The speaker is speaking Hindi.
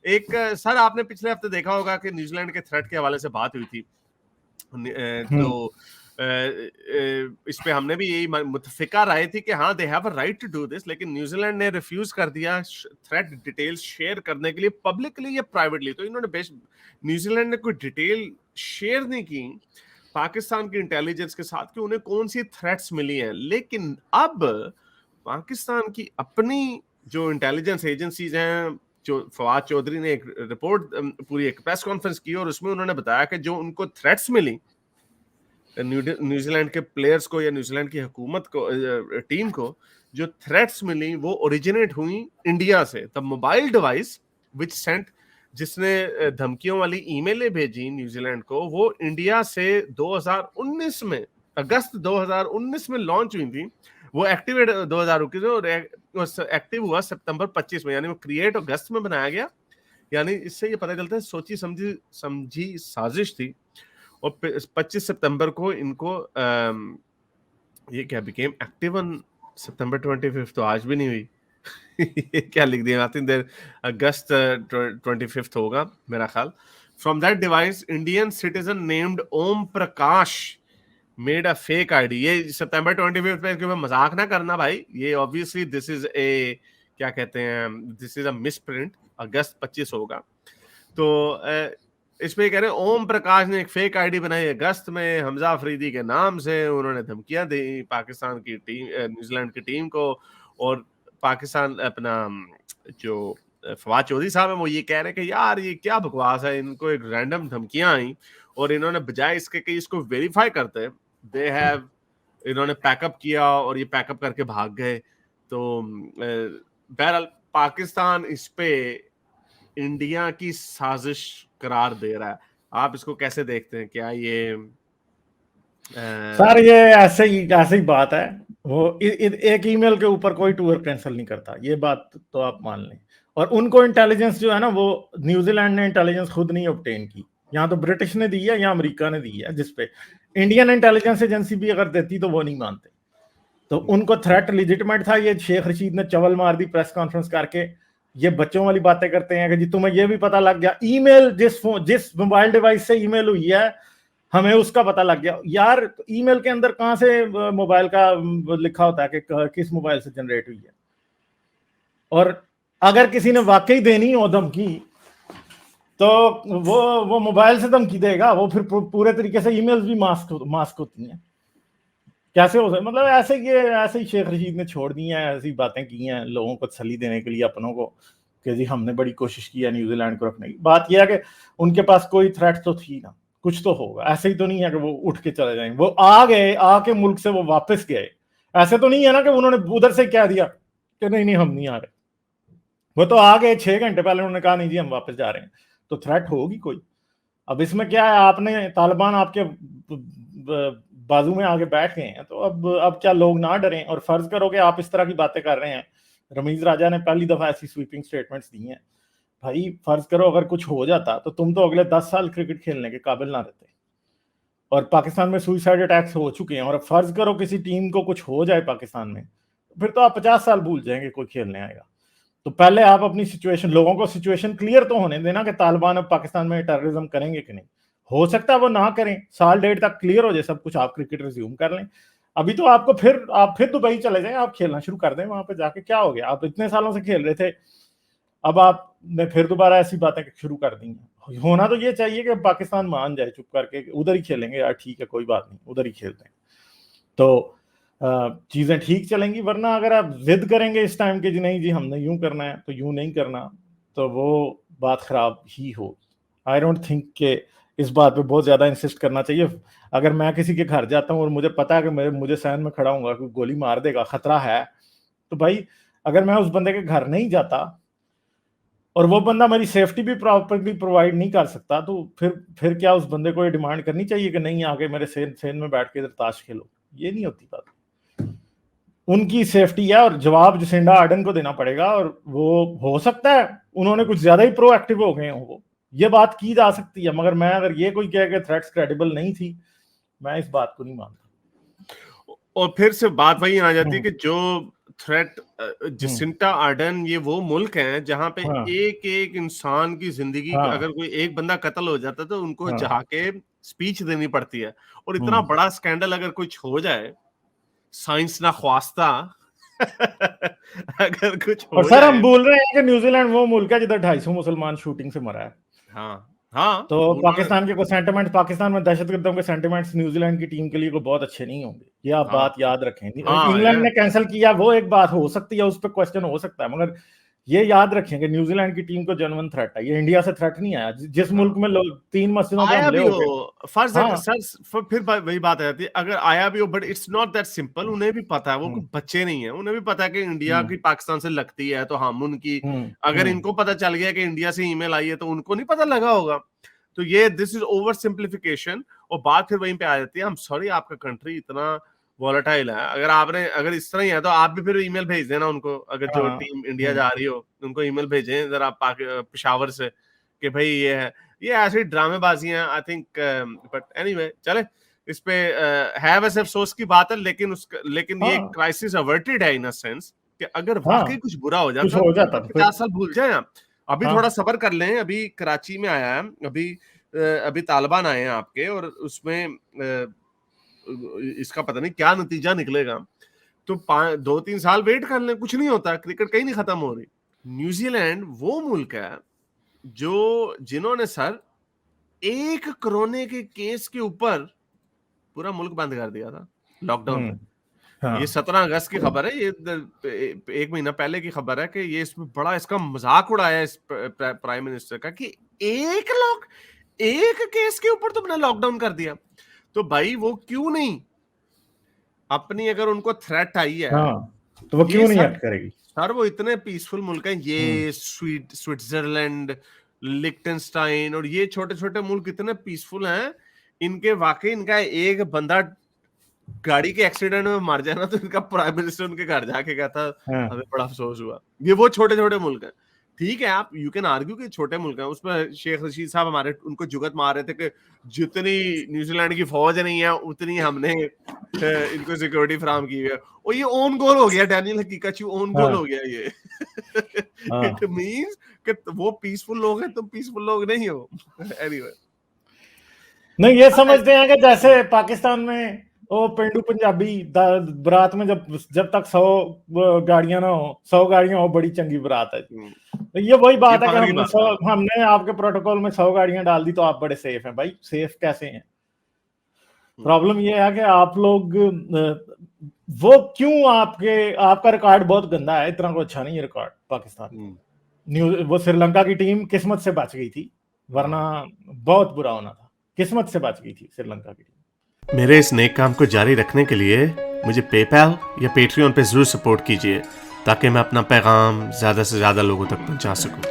सर आपने पिछले हफ्ते देखा होगा कि न्यूजीलैंड के थ्रेट के हवाले से बात हुई थी, तो इस पे हमने भी यही मुतफिका राय थी कि हाँ they have a right to do this, लेकिन न्यूजीलैंड ने रिफ्यूज कर दिया थ्रेट डिटेल्स शेयर करने के लिए, पब्लिकली या प्राइवेटली। तो इन्होंने न्यूजीलैंड ने कोई डिटेल शेयर नहीं की पाकिस्तान की इंटेलिजेंस के साथ कि उन्हें कौन सी थ्रेट्स मिली हैं। लेकिन अब पाकिस्तान की अपनी जो इंटेलिजेंस एजेंसीज हैं, जो फवाद चौधरी ने एक रिपोर्ट, पूरी एक प्रेस कॉन्फ्रेंस की और उसमें उन्होंने बताया कि जो उनको थ्रेट्स मिली न्यूजीलैंड के प्लेयर्स को या न्यूजीलैंड की हुकूमत को, टीम को जो थ्रेट्स मिली वो ओरिजिनेट हुई इंडिया से। The mobile device which sent, जिसने धमकियों वाली ईमेलें भेजी न्यूजीलैंड को, वो इंडिया से 2019 में, अगस्त 2019 में लॉन्च हुई थी। वो एक्टिवेट 2021 और एक्टिव हुआ सितंबर 25 में, यानी वो क्रिएट अगस्त में बनाया गया। यानी इससे ये पता चलता है सोची समझी साजिश थी। और 25 सितंबर को इनको ये क्या बिकेम एक्टिव ऑन सितंबर 25, तो आज भी नहीं हुई। ये क्या लिख दिया, आई थिंक देयर अगस्त 25 होगा मेरा ख्याल। From that device Indian citizen named Om Prakash made a fake ID. ये सितंबर 25 पे इसके ऊपर मजाक ना करना भाई, ये ऑब्वियसली दिस इज ए, क्या कहते हैं, दिस इज अ मिसप्रिंट। अगस्त 25 होगा। तो इसमें कह रहे हैं ओम प्रकाश ने एक फेक आईडी बनाई अगस्त में हमजा अफरीदी के नाम से। उन्होंने धमकियां दी पाकिस्तान की टीम, न्यूजीलैंड की टीम को। और पाकिस्तान अपना जो फवाद चौधरी साहब है वो ये कह रहे हैं कि यार ये क्या बकवास है, इनको एक रैंडम धमकियां आई और इन्होंने बजाय इसके कि इसको वेरीफाई करते, इन्होंने पैकअप किया और ये पैकअप करके भाग गए। तो बहरहाल पाकिस्तान इस पे इंडिया की साजिश करार दे रहा है। आप इसको कैसे देखते हैं? क्या ये सर ये ऐसे ही बात है। वो एक ईमेल के ऊपर कोई टूर कैंसिल नहीं करता, ये बात तो आप मान लें। और उनको इंटेलिजेंस जो है ना, वो न्यूजीलैंड ने इंटेलिजेंस खुद नहीं ऑब्टेन की, यहाँ तो ब्रिटिश ने दी है या अमेरिका ने दी है, जिसपे इंडियन इंटेलिजेंस एजेंसी भी अगर देती तो वो नहीं मानते। तो उनको थ्रेट लिजिटिमेट था। ये शेख रशीद ने चवल मार दी प्रेस कॉन्फ्रेंस करके। ये बच्चों वाली बातें करते हैं कि जी तुम्हें ये भी पता लग गया, ईमेल जिस मोबाइल डिवाइस से ईमेल हुई है हमें उसका पता लग गया। यार ईमेल के अंदर कहां से मोबाइल का लिखा होता है कि किस मोबाइल से जनरेट हुई है। और अगर किसी ने वाकई देनी हो धमकी तो वो मोबाइल से धमकी देगा, वो फिर पूरे तरीके से ईमेल्स भी मास्क होती हैं। कैसे हो सकता, मतलब ऐसे ही शेख रशीद ने छोड़ दी हैं, ऐसी बातें की हैं लोगों को तसल्ली देने के लिए, अपनों को, कि जी हमने बड़ी कोशिश की है न्यूजीलैंड को रखने की। बात यह है कि उनके पास कोई थ्रेट तो थी ना, कुछ तो होगा। ऐसे ही तो नहीं है कि वो उठ के चले जाएंगे। वो आ गए, आके मुल्क से वो वापस गए। ऐसे तो नहीं है ना कि उन्होंने उधर से कह दिया कि नहीं हम नहीं आ रहे। वो तो आ गए 6 घंटे पहले, उन्होंने कहा नहीं जी हम वापस जा रहे हैं। तो थ्रेट होगी कोई। अब इसमें क्या है, आपने तालिबान आपके बाजू में आगे बैठ गए हैं, तो अब क्या लोग ना डरें। और फर्ज करो कि आप इस तरह की बातें कर रहे हैं, रमीज राजा ने पहली दफा ऐसी स्वीपिंग स्टेटमेंट्स दी हैं। भाई फर्ज करो अगर कुछ हो जाता तो तुम तो अगले 10 साल क्रिकेट खेलने के काबिल ना रहते। और पाकिस्तान में सुइसाइड अटैक्स हो चुके हैं। और अब फर्ज करो किसी टीम को कुछ हो जाए पाकिस्तान में, फिर तो आप 50 साल भूल जाएंगे कोई खेलने आएगा। तो पहले आप अपनी सिचुएशन, लोगों को सिचुएशन क्लियर तो होने देना कि तालिबान अब पाकिस्तान में टेररिज्म करेंगे कि नहीं। हो सकता है वो ना करें, साल डेढ़ तक क्लियर हो जाए सब कुछ, आप क्रिकेट रिज्यूम कर लें। अभी तो आपको आप फिर दुबई चले जाएं, आप खेलना शुरू कर दें वहां पे जाके। क्या हो गया, आप इतने सालों से खेल रहे थे, अब आपने फिर दोबारा ऐसी बातें शुरू कर दी हैं। होना तो ये चाहिए कि पाकिस्तान मान जाए चुप करके, उधर ही खेलेंगे यार, ठीक है कोई बात नहीं, उधर ही खेलते हैं, तो चीजें ठीक चलेंगी। वरना अगर आप जिद करेंगे इस टाइम के जी नहीं जी हमने यूं करना है तो यूं नहीं करना, तो वो बात खराब ही हो। आई डोंट थिंक कि इस बात पे बहुत ज्यादा इंसिस्ट करना चाहिए। अगर मैं किसी के घर जाता हूँ और मुझे पता है कि मुझे सहन में खड़ा हूँ, कोई गोली मार देगा, खतरा है, तो भाई अगर मैं उस बंदे के घर नहीं जाता और वो बंदा मेरी सेफ्टी भी प्रॉपरली प्रोवाइड नहीं कर सकता, तो फिर क्या उस बंदे को ये डिमांड करनी चाहिए कि नहीं आके मेरे सेन में बैठ के इधर ताश खेलो? ये नहीं होती बात। उनकी सेफ्टी है और जवाब जसिंडा आर्डन को देना पड़ेगा। और वो हो सकता है उन्होंने कुछ ज्यादा ही प्रोएक्टिव हो गए हों, वो ये बात की जा सकती है। मगर मैं अगर ये कोई कहे कि थ्रेट्स क्रेडिबल नहीं थी, मैं इस बात को नहीं मानता। और फिर से बात वही आ जाती है कि जो थ्रेट जसिंटा आर्डन ये वो मुल्क हैं जहां पे हाँ, एक एक इंसान की जिंदगी हाँ, अगर कोई एक बंदा कत्ल हो जाता है तो उनको हाँ, जाके स्पीच देनी पड़ती है। और इतना बड़ा स्कैंडल अगर कुछ हो जाए, साइंस ना ख्वास्ता अगर कुछ और हो सर हम जाए। बोल रहे हैं कि न्यूजीलैंड वो मुल्क है जिधर 250 मुसलमान शूटिंग से मरा है। हाँ हाँ, तो उन्होंने पाकिस्तान के कोई सेंटिमेंट, पाकिस्तान में दहशतगर्दों के सेंटिमेंट्स न्यूजीलैंड की टीम के लिए कोई बहुत अच्छे नहीं होंगे, ये आप हाँ बात याद रखें। हाँ इंग्लैंड ने कैंसिल किया वो एक बात हो सकती है, उस पर क्वेश्चन हो सकता है, मगर ये याद रखें कि न्यूजीलैंड की टीम को जेन्युइन थ्रेट है, ये इंडिया से थ्रेट नहीं आया। जिस मुल्क में लोग 3 मस्जिदों पे आया हमले भी हो हो, गए। फर्ज हाँ, सर फिर वही बात आ जाती है, अगर आया भी हो but it's not that simple. उन्हें भी पता है, वो कोई बच्चे नहीं है, उन्हें भी पता है कि इंडिया हम्म, की पाकिस्तान से लगती है तो हम उनकी, हम्म, अगर इनको पता चल गया कि इंडिया से ईमेल आई है तो उनको नहीं पता लगा होगा। तो ये दिस इज ओवर सिंप्लीफिकेशन। और बात फिर वहीं पे आ जाती है, हम सॉरी आपका कंट्री इतना वॉलेटाइल है, अगर इस तरह ही है तो आप भी फिर ईमेल भेज देना उनको, अगर जो हाँ, टीम इंडिया जा रही हो उनको ईमेल भेजें जरा पेशावर से कि भाई ये है। ये ऐसी ड्रामेबाजी हैं आई थिंक, बट एनीवे चले, इस पे है वैसे अफसोस की बात है, लेकिन ये हाँ, क्राइसिस अवर्टेड है इन अ सेंस कि अगर हाँ, वाकई कुछ बुरा हो कुछ जाता हो तो जाता तो फिर 50 साल भूल जाए आप। अभी हाँ, थोड़ा सब्र कर लें, अभी कराची में आया है, अभी तालिबान आए हैं आपके, और उसमें इसका पता नहीं क्या नतीजा निकलेगा। तो 2-3 साल वेट कर लें, कुछ नहीं होता, क्रिकेट कहीं नहीं खत्म हो रही। न्यूजीलैंड वो मुल्क है जिन्होंने सर एक कोरोना के केस के ऊपर पूरा मुल्क बंद कर दिया था लॉकडाउन में। ये हाँ, 17 अगस्त की खबर है, ये एक महीना पहले की खबर है कि ये इसमें बड़ा इसका मजाक उड़ाया इस प्राइम मिनिस्टर का कि एक केस के ऊपर तुमने लॉकडाउन कर दिया। तो भाई वो क्यों नहीं अपनी, अगर उनको थ्रेट आई है, हाँ, तो वो ये क्यों नहीं सर एक्ट करेगी? सर वो इतने पीसफुल मुल्क हैं, ये स्विट्जरलैंड, लिक्टेनस्टाइन, और ये छोटे छोटे मुल्क इतने पीसफुल हैं, इनके वाकई इनका एक बंदा गाड़ी के एक्सीडेंट में मर जाए ना तो इनका प्राइम मिनिस्टर उनके घर जाके कहता हाँ, हमें बड़ा अफसोस हुआ। ये वो छोटे छोटे मुल्क हैं। ठीक है, आप यू कैन आर्ग्यू कि छोटे मुल्क हैं, उसमें शेख रशीद साहब हमारे उनको जुगत मार रहे थे कि जितनी न्यूजीलैंड की फौज नहीं है उतनी हमने इनको सिक्योरिटी फराम की है। और ये ओन गोल हो गया, डैनियल हकीकत ओन गोल हाँ, हो गया ये। हाँ, इट मींस कि वो पीसफुल लोग हैं, तुम पीसफुल लोग नहीं हो। एनीवे नहीं, ये समझते हैं कि जैसे पाकिस्तान में वो पेंडू पंजाबी बारात में जब तक 100 गाड़ियां ना हो, 100 गाड़ियां हो, बड़ी चंगी बारात है। तो ये वही बात है कि हमने आपके प्रोटोकॉल में 100 गाड़ियां डाल दी तो आप बड़े सेफ हैं। भाई सेफ कैसे हैं? प्रॉब्लम ये है कि आप लोग वो क्यों, आपका रिकॉर्ड बहुत गंदा है, इतना कोई अच्छा नहीं है रिकॉर्ड पाकिस्तान। वो श्रीलंका की टीम किस्मत से बच गई थी, वरना बहुत बुरा होना था। किस्मत से बच गई थी श्रीलंका की टीम। मेरे इस नेक काम को जारी रखने के लिए मुझे पेपैल या पेट्रियन पे जरूर सपोर्ट कीजिए ताकि मैं अपना पैगाम ज्यादा से ज्यादा लोगों तक पहुंचा सकूं।